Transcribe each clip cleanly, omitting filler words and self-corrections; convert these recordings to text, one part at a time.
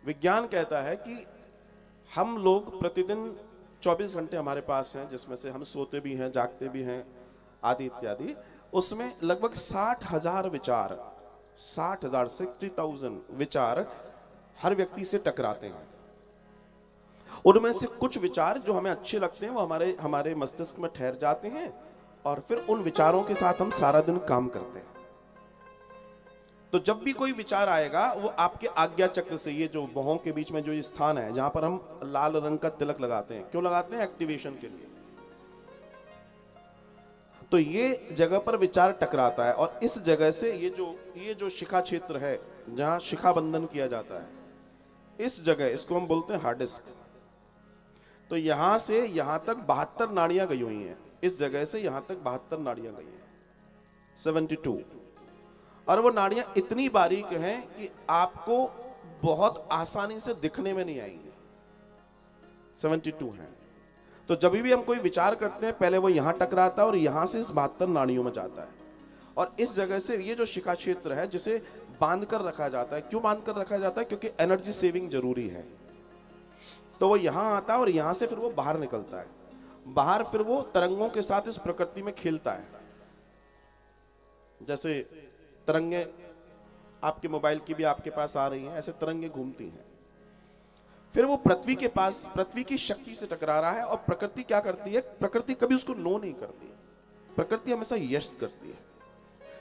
विज्ञान कहता है कि हम लोग प्रतिदिन 24 घंटे हमारे पास हैं, जिसमें से हम सोते भी हैं, जागते भी हैं, आदि इत्यादि। उसमें लगभग 60,000 विचार, 60,000 60,000 विचार हर व्यक्ति से टकराते हैं। उनमें से कुछ विचार जो हमें अच्छे लगते हैं वो हमारे हमारे मस्तिष्क में ठहर जाते हैं और फिर उन विचारों के साथ हम सारा दिन काम करते हैं। तो जब भी कोई विचार आएगा वो आपके आज्ञा चक्र से, ये जो भौहों के बीच में जो ये स्थान है जहां पर हम लाल रंग का तिलक लगाते हैं, क्यों लगाते हैं? एक्टिवेशन के लिए। तो ये जगह पर विचार टकराता है और इस जगह से ये जो शिखा क्षेत्र है जहां शिखा बंधन किया जाता है, इस जगह इसको हम बोलते हैं हार्ड डिस्क। तो यहां से यहां तक 72 नाड़ियां गई हुई हैं। इस जगह से यहां तक 72 नाड़ियां गई हैं, 72। और वो नाड़ियां इतनी बारीक हैं कि आपको बहुत आसानी से दिखने में नहीं आएंगी। 72 हैं। तो जब भी हम कोई विचार करते हैं पहले वो यहां टकराता है और यहां से इस 72 नाड़ियों में जाता है। और इस जगह से ये जो शिखा क्षेत्र है जिसे बांध कर रखा जाता है। क्यों बांध कर रखा जाता है? क्योंकि एनर्जी सेविंग जरूरी है। तो वो यहां आता है और यहां से फिर वो बाहर निकलता है। बाहर फिर वो तरंगों के साथ इस प्रकृति में खेलता है। जैसे तरंगे आपके मोबाइल की भी आपके पास आ रही हैं, ऐसे तरंगे घूमती हैं। फिर वो पृथ्वी के पास, पृथ्वी की शक्ति से टकरा रहा है। और प्रकृति क्या करती है? प्रकृति कभी उसको नो नहीं करती। प्रकृति हमेशा यश करती है,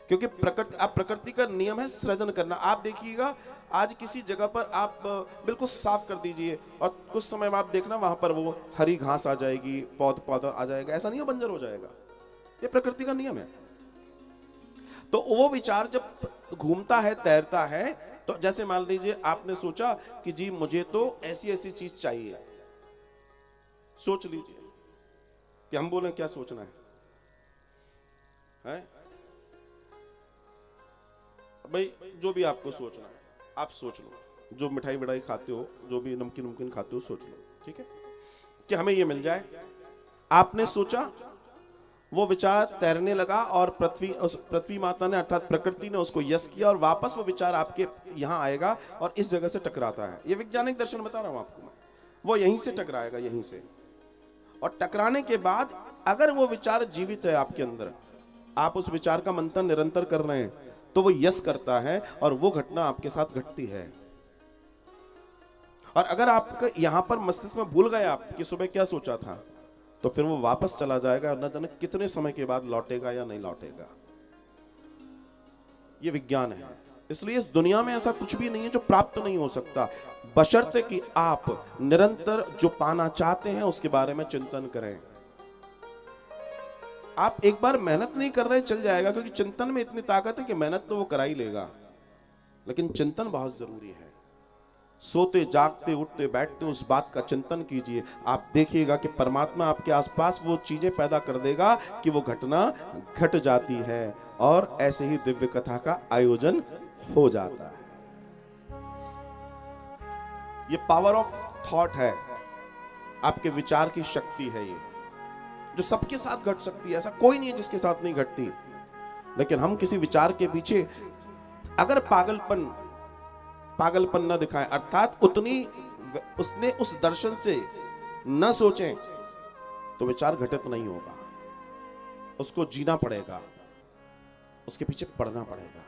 क्योंकि प्रकृति का नियम है सृजन करना। आप देखिएगा आज किसी जगह पर आप बिल्कुल साफ कर दीजिए और कुछ समय में आप देखना वहां पर वो हरी घास आ जाएगी, पौधा आ जाएगा। ऐसा नहीं, बंजर हो जाएगा। ये प्रकृति का नियम है। तो वो विचार जब घूमता है, तैरता है, तो जैसे मान लीजिए आपने सोचा कि जी मुझे तो ऐसी ऐसी चीज चाहिए। सोच लीजिए कि हम बोले क्या सोचना है? भाई जो भी आपको सोचना है आप सोच लो। जो मिठाई विठाई खाते हो, जो भी नमकीन खाते हो, सोच लो, ठीक है, कि हमें ये मिल जाए। आपने सोचा, वो विचार तैरने लगा और पृथ्वी माता ने अर्थात प्रकृति ने उसको यश किया और वापस वो विचार आपके यहां आएगा और इस जगह से टकराता है। ये वैज्ञानिक दर्शन बता रहा हूं आपको मैं। वो यहीं से टकराएगा, यहीं से। और टकराने के बाद अगर वो विचार जीवित है आपके अंदर, आप उस विचार का मंथन निरंतर कर रहे हैं, तो वो यश करता है और वो घटना आपके साथ घटती है। और अगर आप यहां पर मस्तिष्क में भूल गए आप कि सुबह क्या सोचा था, तो फिर वो वापस चला जाएगा और न जाने कितने समय के बाद लौटेगा या नहीं लौटेगा। ये विज्ञान है। इसलिए इस दुनिया में ऐसा कुछ भी नहीं है जो प्राप्त नहीं हो सकता, बशर्ते कि आप निरंतर जो पाना चाहते हैं उसके बारे में चिंतन करें। आप एक बार मेहनत नहीं कर रहे चल जाएगा, क्योंकि चिंतन में इतनी ताकत है कि मेहनत तो वो करा ही लेगा, लेकिन चिंतन बहुत जरूरी है। सोते जागते उठते बैठते उस बात का चिंतन कीजिए। आप देखिएगा कि परमात्मा आपके आसपास वो चीजें पैदा कर देगा कि वो घटना घट जाती है और ऐसे ही दिव्य कथा का आयोजन हो जाता है। ये पावर ऑफ थॉट है, आपके विचार की शक्ति है, ये जो सबके साथ घट सकती है। ऐसा कोई नहीं है जिसके साथ नहीं घटती। लेकिन हम किसी विचार के पीछे अगर पागलपन न दिखाएं, अर्थात उसने उस दर्शन से न सोचें, तो विचार घटित नहीं होगा। उसको जीना पड़ेगा, उसके पीछे पड़ना पड़ेगा।